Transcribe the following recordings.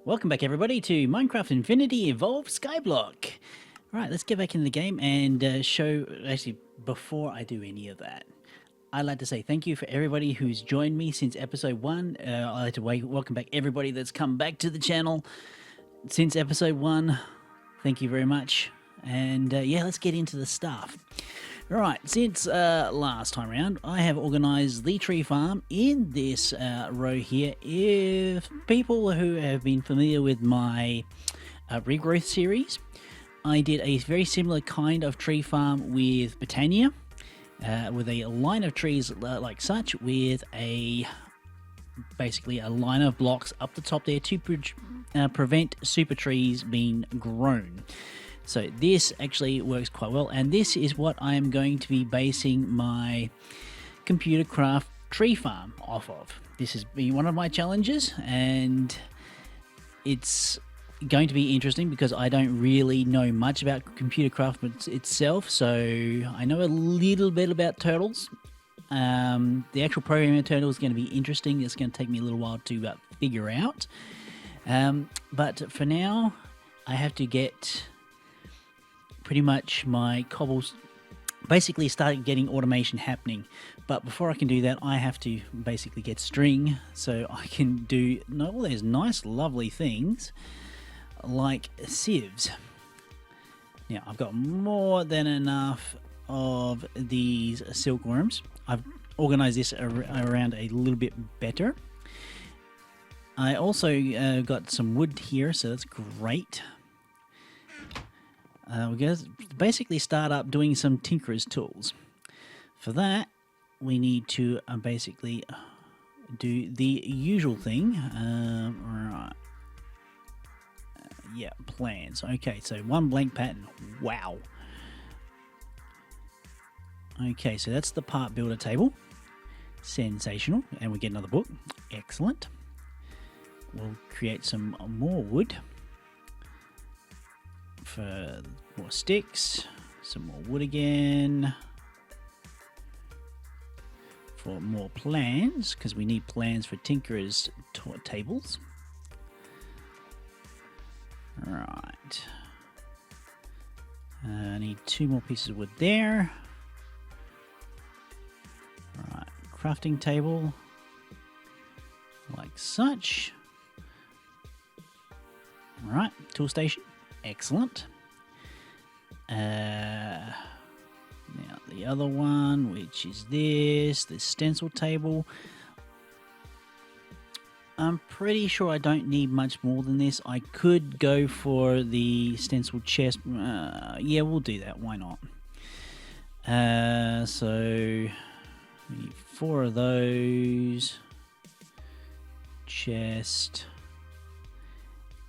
Welcome back everybody to Minecraft Infinity Evolved Skyblock. Right, let's get back into the game and show, actually before I do any of that, I'd like to say thank you for everybody who's joined me since episode 1. I'd like to welcome back everybody that's come back to the channel since episode 1. Thank you very much. And yeah, let's get into the stuff. Right, since last time around, I have organised the tree farm in this row here. If people who have been familiar with my regrowth series, I did a very similar kind of tree farm with Botania, with a line of trees like such, with basically a line of blocks up the top there to prevent super trees being grown. So this actually works quite well, and this is what I am going to be basing my Computercraft tree farm off of. This has been one of my challenges, and it's going to be interesting because I don't really know much about Computercraft itself, so I know a little bit about turtles. The actual programming of turtles is going to be interesting. It's going to take me a little while to figure out. But for now, I have to get pretty much my cobbles, basically start getting automation happening. But before I can do that, I have to basically get string so I can do all those nice lovely things like sieves. Now I've got more than enough of these silkworms. I've organized this around a little bit better. I also got some wood here, so that's great. We're going to basically start up doing some tinkerer's tools. For that, we need to basically do the usual thing. Right. Yeah, plans. Okay, so one blank pattern. Wow. Okay, so that's the part builder table. Sensational. And we get another book. Excellent. We'll create some more wood for more sticks, some more wood again, for more plans, because we need plans for tinkerers tables. Right. I need 2 more pieces of wood there. Right, crafting table, like such. Right, tool station. Excellent. Now the other one, which is the stencil table. I'm pretty sure I don't need much more than this. I could go for the stencil chest. Yeah, we'll do that. Why not? So we need 4 of those. Chest.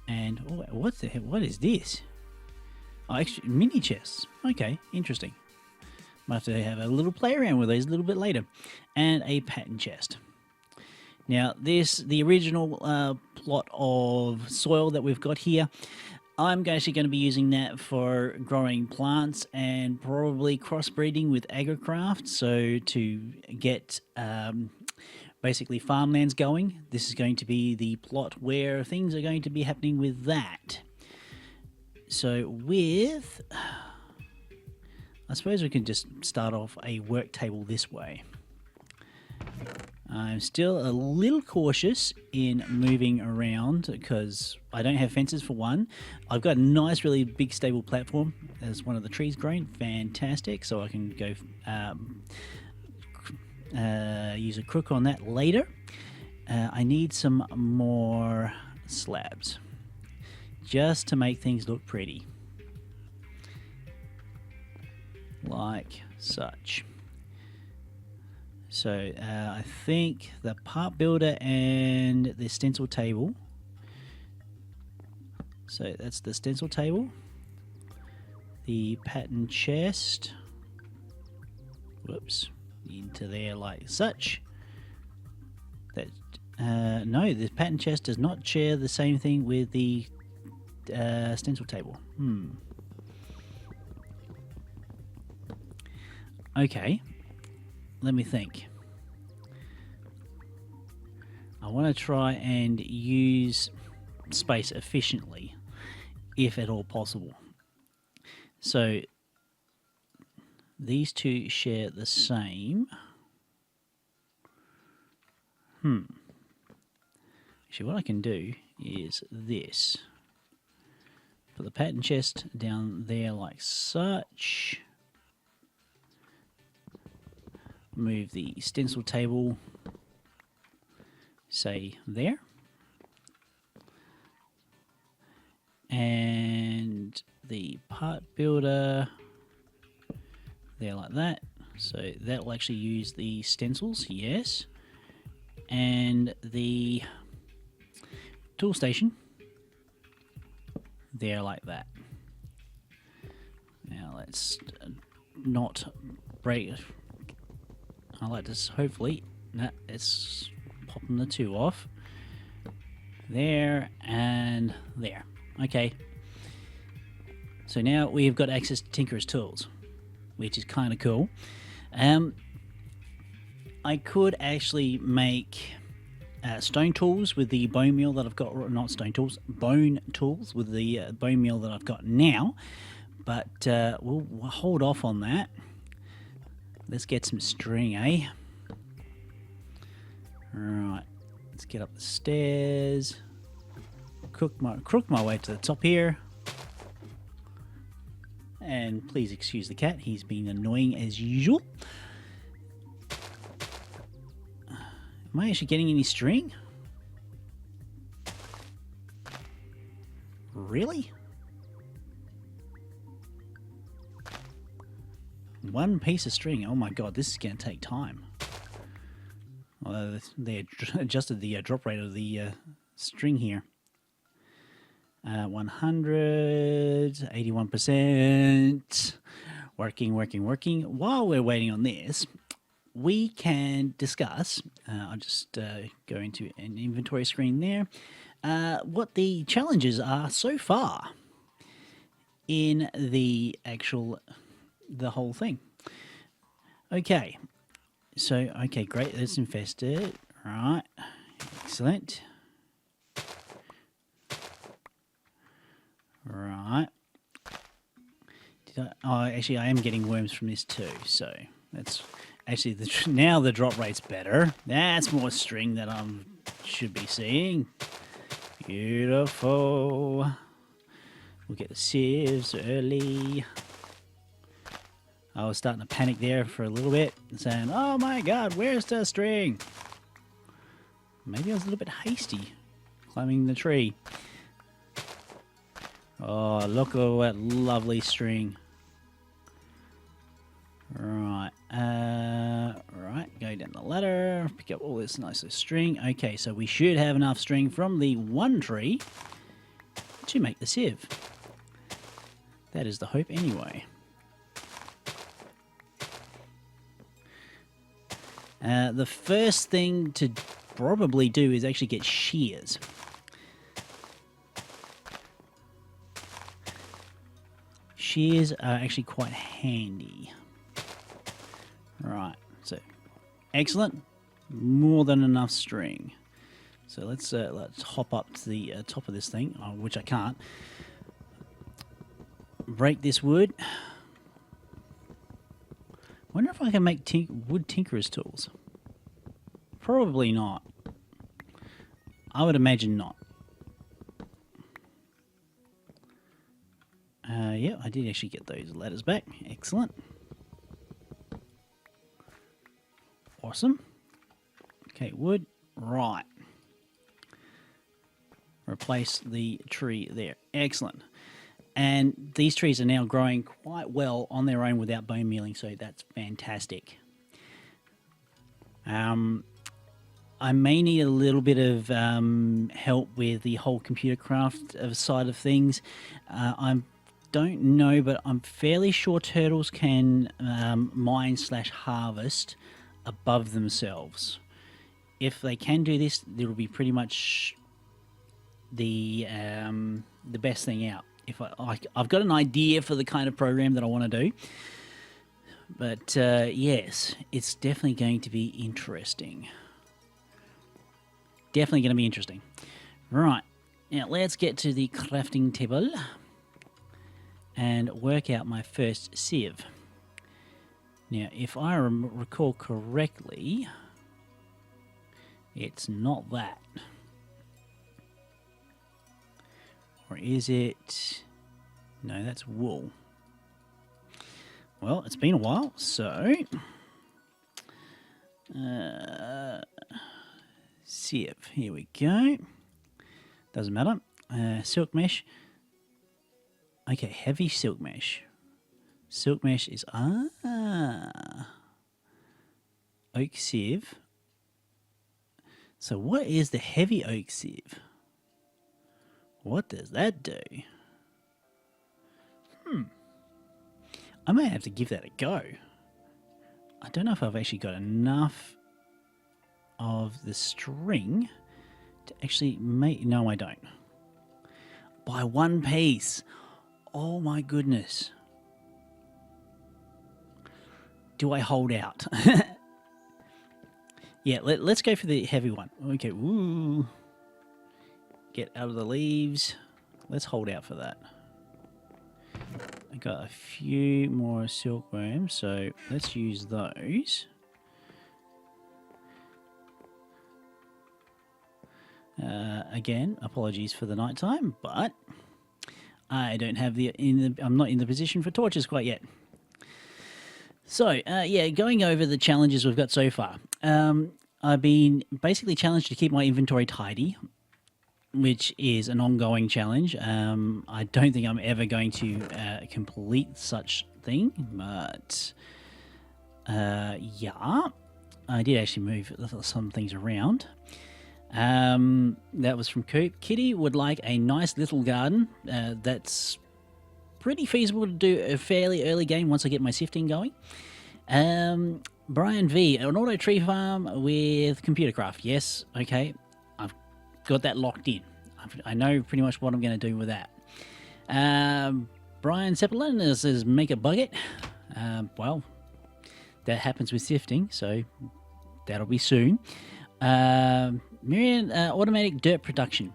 And what the heck? What is this? Oh, actually, mini chests. Okay, interesting. Might have to have a little play around with these a little bit later. And a pattern chest. Now, the original plot of soil that we've got here, I'm actually going to be using that for growing plants and probably crossbreeding with agricraft. So to get basically farmlands going. This is going to be the plot where things are going to be happening with that. So with, I suppose we can just start off a work table this way. I'm still a little cautious in moving around because I don't have fences for one. I've got a nice, really big, stable platform as one of the trees growing. Fantastic. So I can go use a crook on that later. I need some more slabs just to make things look pretty, like such. So I think the part builder and the stencil table. So that's the stencil table, the pattern chest. Whoops. Into there like such. That no, the pattern chest does not share the same thing with the stencil table. Okay, let me think. I want to try and use space efficiently, if at all possible. So these two share the same. Actually, what I can do is this. Put the pattern chest down there like such. Move the stencil table, say there. And the part builder there like that. So that will actually use the stencils, yes. And the tool station there like that. Now let's not break. I like this. Hopefully, it's popping the two off. There and there. Okay. So now we've got access to Tinkerer's tools, which is kind of cool. I could actually make stone tools with the bone meal that I've got. Not stone tools, bone tools with the bone meal that I've got now. But we'll hold off on that. Let's get some string, eh? Alright, let's get up the stairs. Crook my way to the top here. And please excuse the cat, he's been annoying as usual. Am I actually getting any string? Really? One piece of string. Oh my god, this is going to take time. They adjusted the drop rate of the string here. 100, 81%. Working. While we're waiting on this, we can discuss, I'll just go into an inventory screen there, what the challenges are so far in the whole thing. Okay, so, okay, great, let's infest it. Right, excellent. Right. Actually, I am getting worms from this too, so that's actually now the drop rate's better. That's more string that I should be seeing. Beautiful. We'll get the sieves early. I was starting to panic there for a little bit, saying, oh my god, where's the string? Maybe I was a little bit hasty climbing the tree. Oh, look at that lovely string. Right, right, go down the ladder, pick up all this nice string. Okay, so we should have enough string from the one tree to make the sieve. That is the hope anyway. The first thing to probably do is actually get shears. Shears are actually quite handy. Right, so excellent, more than enough string. So let's hop up to the top of this thing, which I can't. Break this wood. Wonder if I can make wood tinkerer's tools. Probably not. I would imagine not. Yeah, I did actually get those ladders back. Excellent. Awesome. Okay, wood. Right. Replace the tree there. Excellent. And these trees are now growing quite well on their own without bone mealing, so that's fantastic. I may need a little bit of help with the whole Computercraft side of things. I don't know, but I'm fairly sure turtles can mine/harvest above themselves. If they can do this, it'll be pretty much the best thing out. If I've got an idea for the kind of program that I want to do, but yes, it's definitely going to be interesting. Definitely going to be interesting. Right, Now let's get to the crafting table and work out my first sieve. Now, if I recall correctly, it's not that. Or is it? No, that's wool. Well, it's been a while, so sieve. Here we go. Doesn't matter. Silk mesh. Okay, heavy silk mesh. Silk mesh is oak sieve. So what is the heavy oak sieve? What does that do? I may have to give that a go. I don't know if I've actually got enough of the string to actually make... No, I don't. By one piece. Oh my goodness. Do I hold out? Yeah, let's go for the heavy one. Okay, woo. Get out of the leaves. Let's hold out for that. I got a few more silkworms, so let's use those. Again, apologies for the nighttime, but I don't have I'm not in the position for torches quite yet. So, yeah, going over the challenges we've got so far. I've been basically challenged to keep my inventory tidy, which is an ongoing challenge. I don't think I'm ever going to complete such thing, but yeah, I did actually move some things around. That was from Coop. Kitteh would like a nice little garden. That's pretty feasible to do a fairly early game once I get my sifting going. Brian V, an auto tree farm with Computercraft. Yes, okay. I've got that locked in. I know pretty much what I'm going to do with that. Brian Sepolen says make a bucket. Well, that happens with sifting, so that'll be soon. Miaren, automatic dirt production.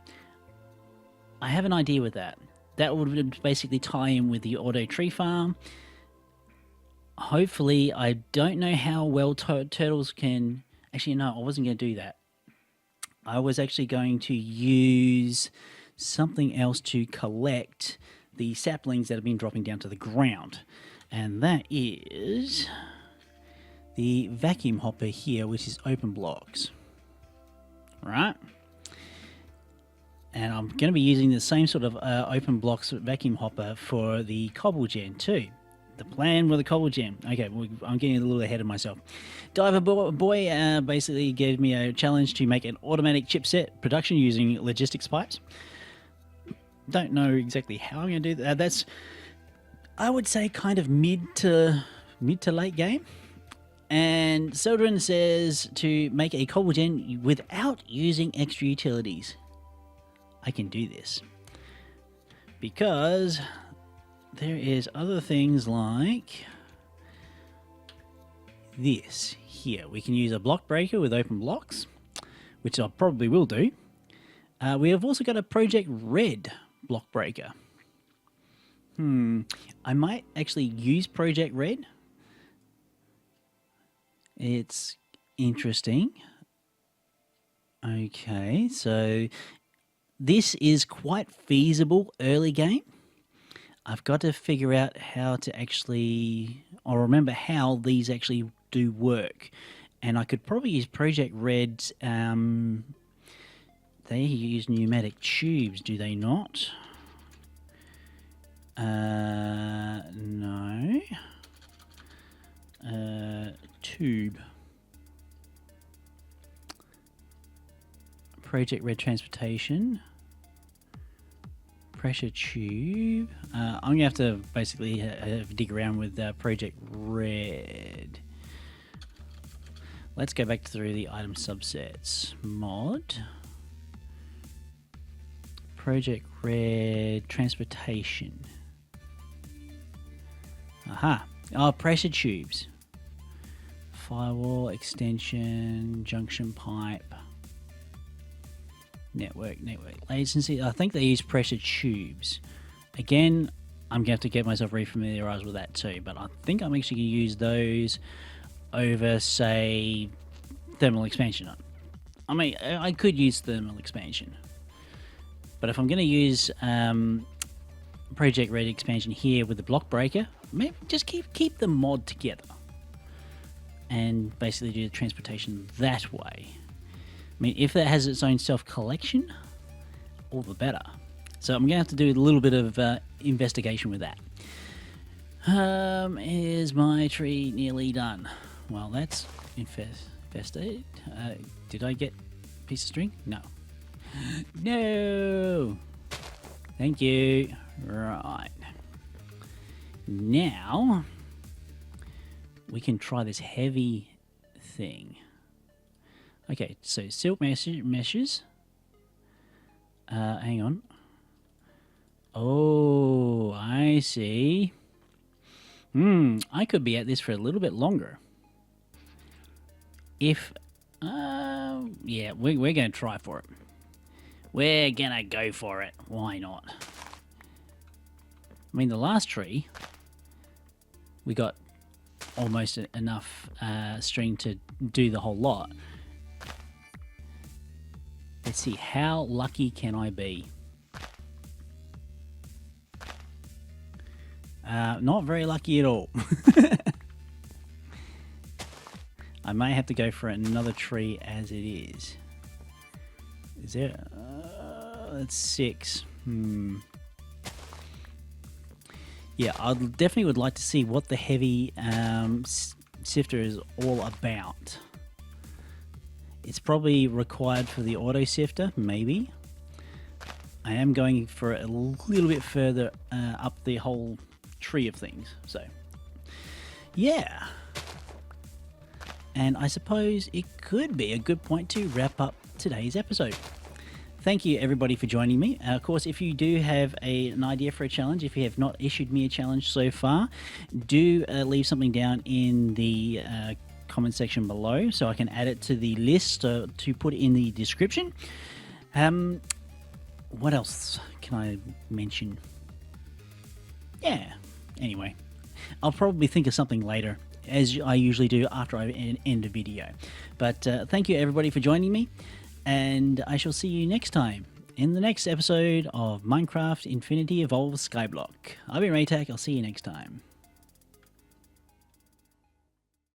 I have an idea with that. That would basically tie in with the auto tree farm. Hopefully, I don't know how well turtles can... Actually, no, I wasn't going to do that. I was actually going to use something else to collect the saplings that have been dropping down to the ground. And that is the vacuum hopper here, which is open blocks. Right? And I'm going to be using the same sort of open blocks vacuum hopper for the Cobble Gen too. The plan with the Cobble Gen. Okay, I'm getting a little ahead of myself. Diverboy basically gave me a challenge to make an automatic chipset production using logistics pipes. Don't know exactly how I'm going to do that. That's, I would say, kind of mid to late game. And Seldron says to make a Cobble Gen without using extra utilities. I can do this because there is other things like this here. We can use a block breaker with open blocks, which I probably will do. We have also got a Project Red block breaker. I might actually use Project Red. It's interesting. Okay, so this is quite feasible early game. I've got to figure out how to actually, or remember how these actually do work. And I could probably use Project Red's, they use pneumatic tubes, do they not? No. Tube. Project Red transportation. Pressure tube. I'm going to have to basically dig around with Project Red. Let's go back through the item subsets. Mod. Project Red transportation. Aha. Oh, pressure tubes. Firewall, extension, junction pipe. Network latency. I think they use pressure tubes. Again, I'm going to have to get myself re-familiarized with that too, but I think I'm actually going to use those over, say, thermal expansion. I mean, I could use thermal expansion, but if I'm going to use project ready expansion here with the block breaker, maybe just keep the mod together and basically do the transportation that way. I mean, if that has its own self-collection, all the better. So I'm going to have to do a little bit of investigation with that. Is my tree nearly done? Well, that's infested. Did I get a piece of string? No. No! Thank you. Right. Now, we can try this heavy thing. Okay, so silk meshes. Hang on. Oh, I see. I could be at this for a little bit longer. If, yeah, we're going to try for it. We're going to go for it. Why not? I mean, the last tree, we got almost enough string to do the whole lot. Let's see, how lucky can I be? Not very lucky at all. I may have to go for another tree as it is. Is there? That's 6. Yeah, I definitely would like to see what the heavy sifter is all about. It's probably required for the auto sifter, maybe. I am going for a little bit further up the whole tree of things. So, yeah. And I suppose it could be a good point to wrap up today's episode. Thank you, everybody, for joining me. Of course, if you do have an idea for a challenge, if you have not issued me a challenge so far, do leave something down in the comment section below so I can add it to the list to put in the description. What else can I mention? Yeah, anyway, I'll probably think of something later, as I usually do after I end a video. But thank you, everybody, for joining me, and I shall see you next time in the next episode of Minecraft Infinity Evolved Skyblock. I've been Raetac. I'll see you next time.